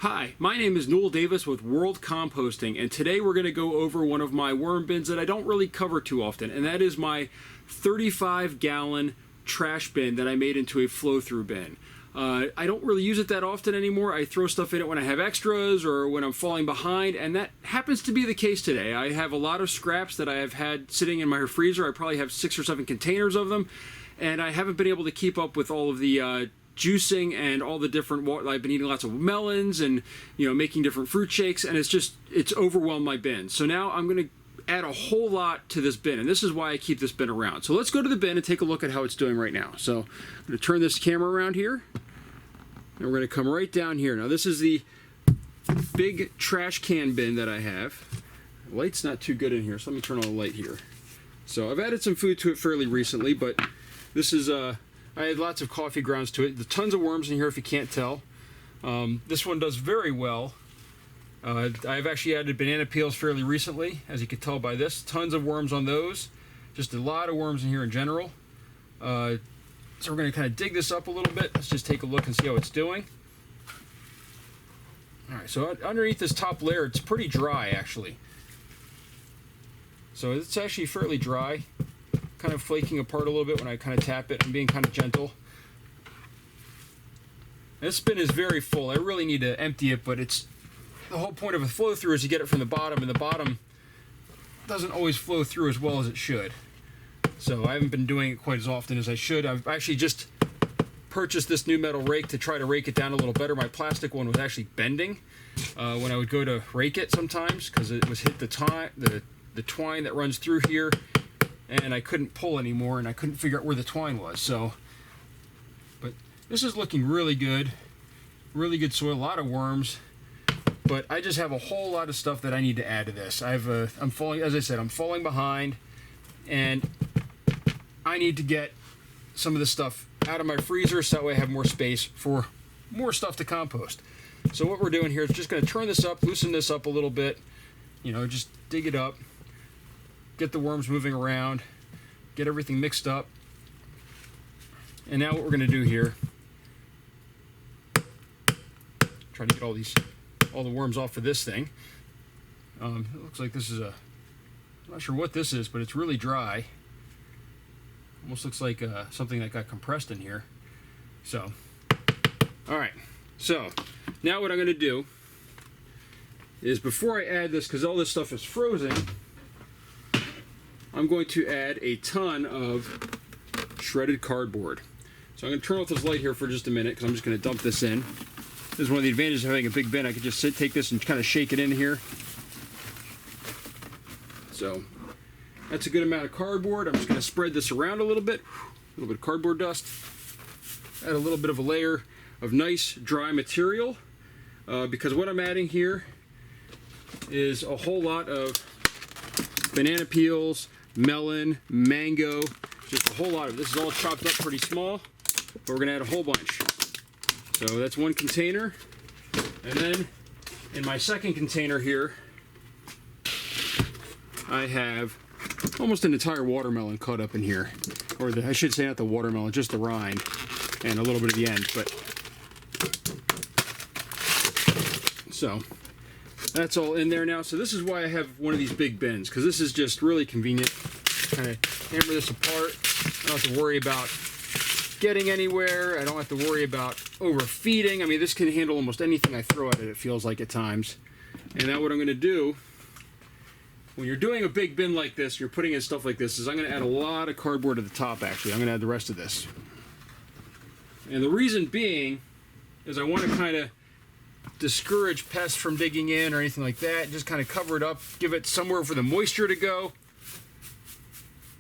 Hi, my name is Newell Davis with World Composting, and today we're going to go over one of my worm bins that I don't really cover too often, and that is my 35-gallon trash bin that I made into a flow-through bin. I don't really use it that often anymore. I throw stuff in it when I have extras or when I'm falling behind, and that happens to be the case today. I have a lot of scraps that I have had sitting in my freezer. I probably have 6 or 7 containers of them, and I haven't been able to keep up with all of the juicing and all the different I've been eating lots of melons and making different fruit shakes, and it's overwhelmed my bin. So now I'm going to add a whole lot to this bin, and this is why I keep this bin around. So let's go to the bin and take a look at how it's doing right now. So I'm going to turn this camera around here, and we're going to come right down here. Now this is the big trash can bin that I have. The light's not too good in here, so let me turn on the light here. So I've added some food to it fairly recently, but this is I had lots of coffee grounds to it. There's tons of worms in here if you can't tell. This one does very well. I've actually added banana peels fairly recently, as you can tell by this. Tons of worms on those. Just a lot of worms in here in general. So we're going to kind of dig this up a little bit. Let's just take a look and see how it's doing. Alright, so underneath this top layer, it's pretty dry actually. So it's actually fairly dry. Kind of flaking apart a little bit when I kind of tap it. I'm being kind of gentle. This bin is very full. I really need to empty it, but the whole point of a flow through is to get it from the bottom, and the bottom doesn't always flow through as well as it should. So I haven't been doing it quite as often as I should. I've actually just purchased this new metal rake to try to rake it down a little better. My plastic one was actually bending when I would go to rake it sometimes because it was hit the twine that runs through here, and I couldn't pull anymore, and I couldn't figure out where the twine was. So, but this is looking really good soil, a lot of worms, but I just have a whole lot of stuff that I need to add to this. I'm falling, as I said, I'm falling behind, and I need to get some of this stuff out of my freezer so that way I have more space for more stuff to compost. So what we're doing here is just going to turn this up, loosen this up a little bit, just dig it up. Get the worms moving around, get everything mixed up. And now what we're going to do here, try to get all the worms off of this thing. It looks like this is I'm not sure what this is, but it's really dry. Almost looks like something that got compressed in here. So, alright, so now what I'm going to do is, before I add this, because all this stuff is frozen, I'm going to add a ton of shredded cardboard. So I'm going to turn off this light here for just a minute because I'm just going to dump this in. This is one of the advantages of having a big bin. I could just take this and kind of shake it in here. So that's a good amount of cardboard. I'm just going to spread this around a little bit. A little bit of cardboard dust. Add a little bit of a layer of nice dry material because what I'm adding here is a whole lot of banana peels, melon, mango, just a whole lot of this. Is all chopped up pretty small, but we're going to add a whole bunch. So that's one container. And then in my second container here, I have almost an entire watermelon cut up in here. Or I should say not the watermelon, just the rind and a little bit of the end. But so that's all in there now. So this is why I have one of these big bins, because this is just really convenient. Kind of hammer this apart. I don't have to worry about getting anywhere. I don't have to worry about overfeeding. I mean, this can handle almost anything I throw at it, it feels like at times. And now what I'm going to do, when you're doing a big bin like this, you're putting in stuff like this, is I'm going to add a lot of cardboard at the top, actually. I'm going to add the rest of this. And the reason being is I want to kind of discourage pests from digging in or anything like that. Just kind of cover it up, give it somewhere for the moisture to go.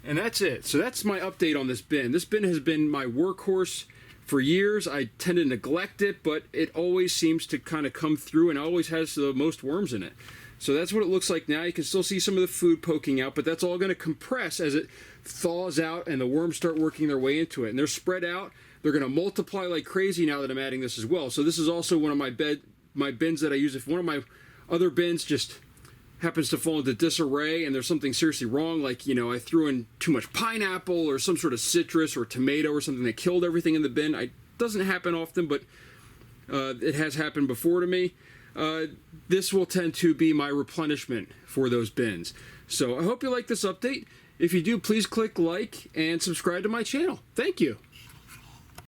And that's it. So that's my update on this bin. This bin has been my workhorse for years. I tend to neglect it, but it always seems to kind of come through and always has the most worms in it. So that's what it looks like now. You can still see some of the food poking out, but that's all going to compress as it thaws out and the worms start working their way into it. And they're spread out. They're going to multiply like crazy now that I'm adding this as well. So this is also one of my bins that I use. If one of my other bins just happens to fall into disarray and there's something seriously wrong, like, I threw in too much pineapple or some sort of citrus or tomato or something that killed everything in the bin. It doesn't happen often, but It has happened before to me. This will tend to be my replenishment for those bins. So I hope you like this update. If you do, please click like and subscribe to my channel. Thank you.